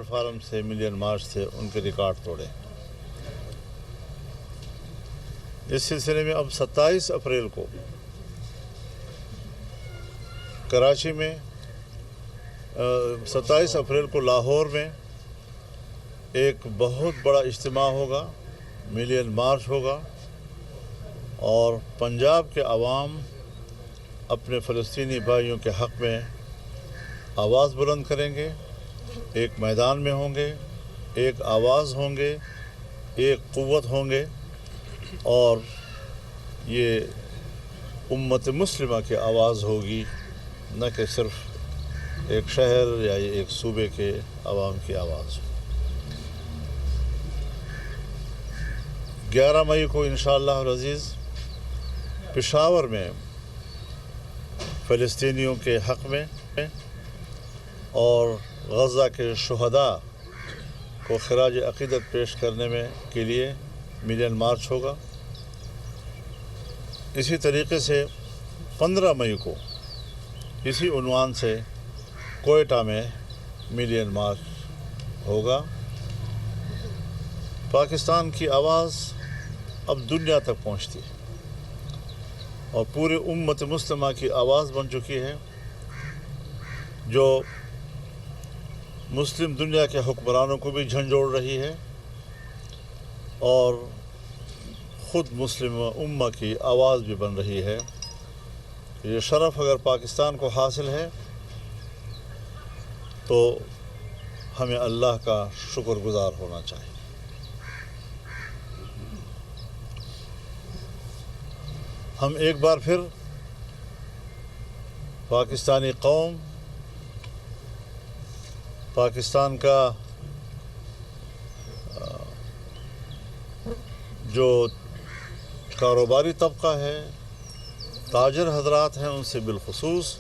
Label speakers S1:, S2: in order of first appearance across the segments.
S1: Form سے million March سے ان کے ریکارڈ توڑے۔ اس سلسلے میں اب 27 اپریل کو کراچی میں 27 اپریل کو لاہور میں ایک بہت بڑا اجتماع ہوگا، ملین مارچ ہوگا، اور پنجاب کے عوام اپنے فلسطینی بھائیوں کے حق میں آواز بلند کریں گے، ایک میدان میں ہوں گے، ایک آواز ہوں گے، ایک قوت ہوں گے، اور یہ امت مسلمہ کی آواز ہوگی، نہ کہ صرف ایک شہر یا ایک صوبے کے عوام کی آواز۔ 11 مئی کو انشاءاللہ العزیز پشاور میں فلسطینیوں کے حق میں اور غزہ کے شہداء کو خراج عقیدت پیش کرنے کے لیے ملین مارچ ہوگا۔ اسی طریقے سے 15 مئی کو اسی عنوان سے کوئٹہ میں ملین مارچ ہوگا۔ پاکستان کی آواز اب دنیا تک پہنچتی ہے اور پورے امت مسلمہ کی آواز بن چکی ہے، جو مسلم دنیا کے حکمرانوں کو بھی جھنجھوڑ رہی ہے اور خود مسلم امہ کی آواز بھی بن رہی ہے۔ یہ شرف اگر پاکستان کو حاصل ہے تو ہمیں اللہ کا شکر گزار ہونا چاہیے۔ ہم ایک بار پھر پاکستانی قوم، پاکستان کا جو کاروباری طبقہ ہے، تاجر حضرات ہیں ان سے بالخصوص،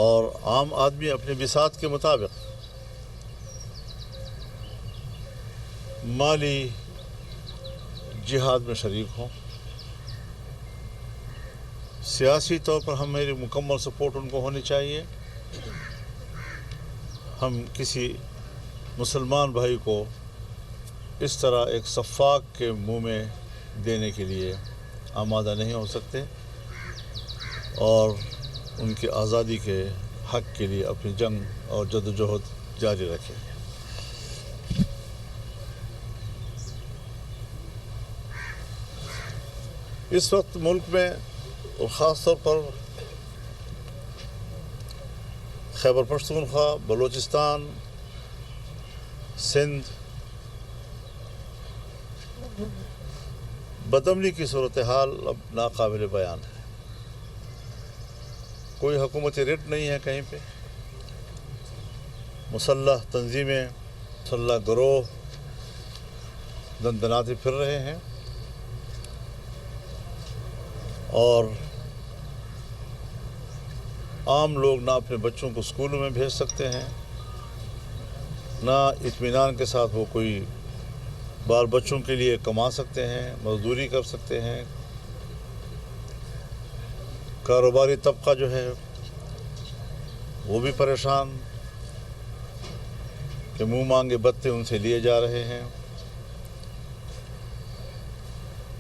S1: اور عام آدمی اپنے بساط کے مطابق مالی جہاد میں شریک ہوں۔ سیاسی طور پر ہماری مکمل سپورٹ ان کو ہونی چاہیے۔ ہم کسی مسلمان بھائی کو اس طرح ایک سفاک کے منہ میں دینے کے لیے آمادہ نہیں ہو سکتے، اور ان کی آزادی کے حق کے لیے اپنی جنگ اور جدوجہد جاری رکھیں۔ اس وقت ملک میں اور خاص طور پر خیبر پختونخوا، بلوچستان، سندھ بدامنی کی صورتحال اب ناقابل بیان ہے۔ کوئی حکومتی ریٹ نہیں ہے کہیں پہ، مسلح تنظیمیں، مسلح گروہ دندناتے پھر رہے ہیں، اور عام لوگ نہ اپنے بچوں کو اسکولوں میں بھیج سکتے ہیں، نہ اطمینان کے ساتھ وہ کوئی بال بچوں کے لیے کما سکتے ہیں، مزدوری کر سکتے ہیں۔ کاروباری طبقہ جو ہے وہ بھی پریشان کہ منہ مانگے بتے ان سے لیے جا رہے ہیں۔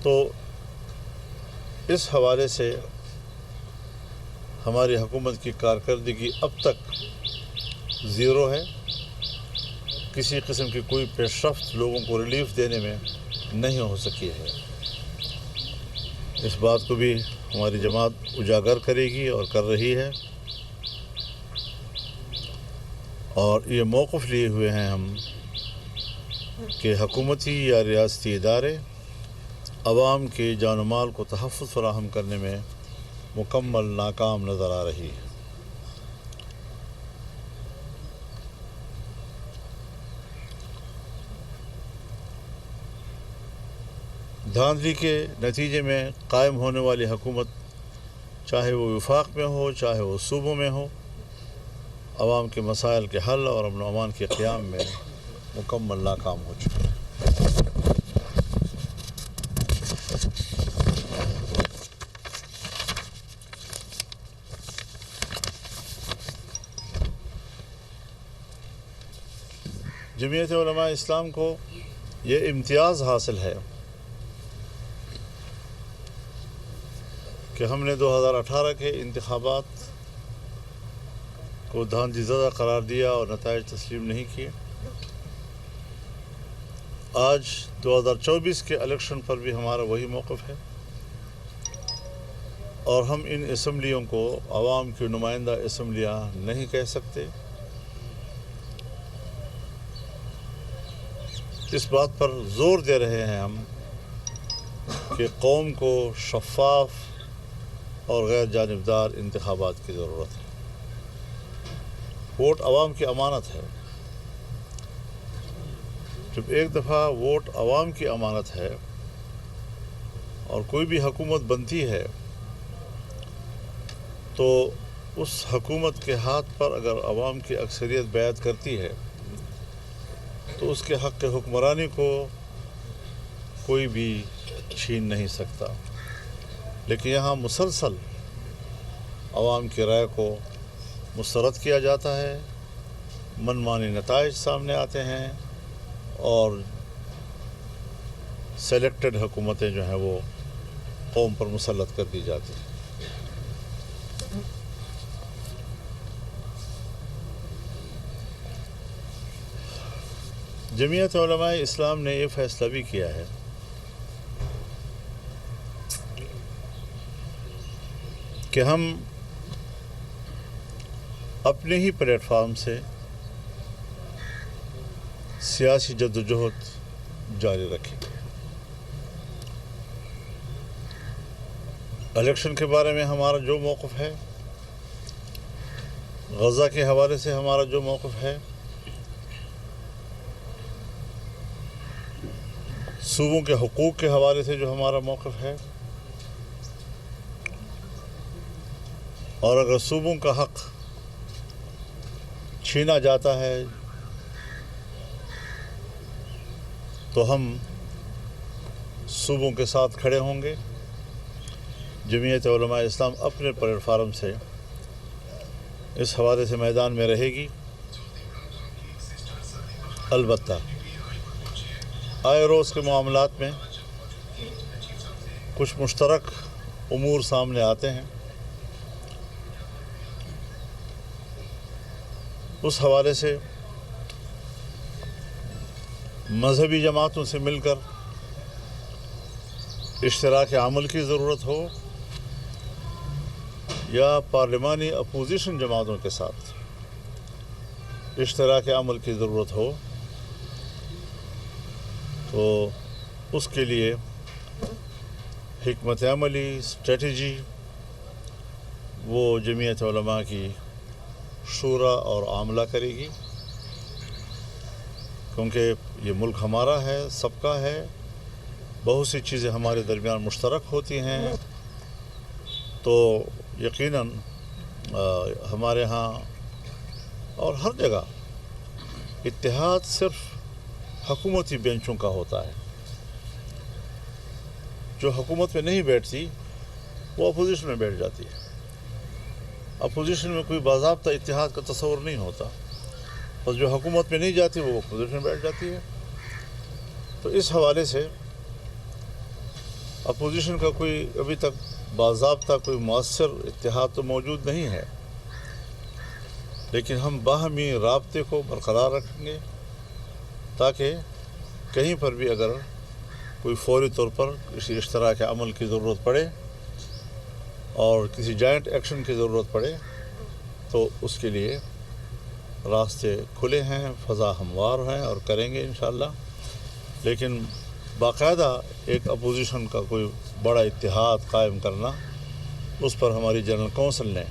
S1: تو اس حوالے سے ہماری حکومت کی کارکردگی اب تک زیرو ہے۔ کسی قسم کی کوئی پیش رفت لوگوں کو ریلیف دینے میں نہیں ہو سکی ہے۔ اس بات کو بھی ہماری جماعت اجاگر کرے گی اور کر رہی ہے، اور یہ موقف لیے ہوئے ہیں ہم کہ حکومتی یا ریاستی ادارے عوام کے جان و مال کو تحفظ فراہم کرنے میں مکمل ناکام نظر آ رہی ہے۔ دھاندلی کے نتیجے میں قائم ہونے والی حکومت، چاہے وہ وفاق میں ہو چاہے وہ صوبوں میں ہو، عوام کے مسائل کے حل اور امن و امان کے قیام میں مکمل ناکام ہو چکی ہے۔ जमीयत उलमा इस्लाम को ये इम्तियाज़ हासिल है कि हमने 2018 के इंतखाबात को धांधलीज़दा करार दिया और नताइज तस्लीम नहीं किए। आज 2024 के इलेक्शन पर भी हमारा वही मौक़िफ़ है और हम इन असम्बलियों को आवाम की नुमाइंदा असम्बलियाँ नहीं कह सकते। इस बात पर ज़ोर दे रहे हैं हम कि कौम को शफ़ाफ और गैर जानिबदार इंतखाबात की ज़रूरत है। वोट आवाम की अमानत है। जब एक दफ़ा वोट आवाम की अमानत है और कोई भी हुकूमत बनती है तो उस हुकूमत के हाथ पर अगर आवाम की अक्सरियत बैत करती है तो उसके हक़ हुक्मरानी को कोई भी छीन नहीं सकता। लेकिन यहाँ मुसलसल आवाम की राय को मुस्तरद किया जाता है, मनमानी नताइज सामने आते हैं और सेलेक्टेड हुकूमतें जो हैं वो कौम पर मुसल्लत कर दी जाती हैं। जमीयत उलमा इस्लाम ने ये फ़ैसला भी किया है कि हम अपने ही प्लेटफार्म से सियासी जद्दोजहद जारी रखेंगे। इलेक्शन के बारे में हमारा जो मौक़िफ़ है, गज़ा के हवाले से हमारा जो मौक़िफ़ है, सूबों के हुकूक़ के हवाले से जो हमारा मौक़िफ़ है, और अगर सूबों का हक़ छीना जाता है तो हम सूबों के साथ खड़े होंगे। जमीयत उलमा इस्लाम अपने प्लेटफार्म से इस हवाले से मैदान में रहेगी। अलबत्ता आए रोज़ के मामलात में कुछ मुश्तरक उमूर सामने आते हैं, उस हवाले से मजहबी जमातों से मिलकर इश्तराक अमल की ज़रूरत हो या पार्लिमानी अपोजिशन जमातों के साथ इश्तराक अमल की ज़रूरत हो, तो उसके लिए हिकमत अमली स्ट्रेटजी वो जमीयत उलमा की शूरा और आमला करेगी, क्योंकि ये मुल्क हमारा है, सबका है। बहुत सी चीज़ें हमारे दरमियान मुश्तरक होती हैं, तो यकीनन हमारे यहाँ और हर जगह इत्तेहाद सिर्फ हुकूमती बेंचों का होता है। जो हुकूमत में नहीं बैठती वो अपोजिशन में बैठ जाती है। अपोजिशन में कोई बाज़ाब्ता इत्तेहाद का तस्वर नहीं होता, बस जो हुकूमत में नहीं जाती वो अपोजिशन में बैठ जाती है। तो इस हवाले से अपोजिशन का कोई अभी तक बाज़ाब्ता कोई मुअस्सर इत्तेहाद तो मौजूद नहीं है, लेकिन हम बाहमी राब्ते को बरकरार रखेंगे ताकि कहीं पर भी अगर कोई फौरी तौर पर किसी इश्तराक अमल की ज़रूरत पड़े और किसी जॉइंट एक्शन की ज़रूरत पड़े तो उसके लिए रास्ते खुले हैं, फ़ज़ा हमवार हैं और करेंगे इंशाअल्लाह। लेकिन बाकायदा एक अपोजिशन का कोई बड़ा इत्तेहाद कायम करना, उस पर हमारी जनरल कौंसिल ने,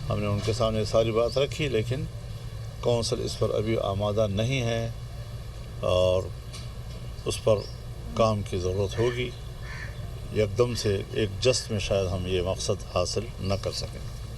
S1: हमने उनके सामने सारी बात रखी, लेकिन कौंसिल इस पर अभी आमादा नहीं है और उस पर काम की ज़रूरत होगी। एकदम से एक जस्त में शायद हम ये मकसद हासिल न कर सकें।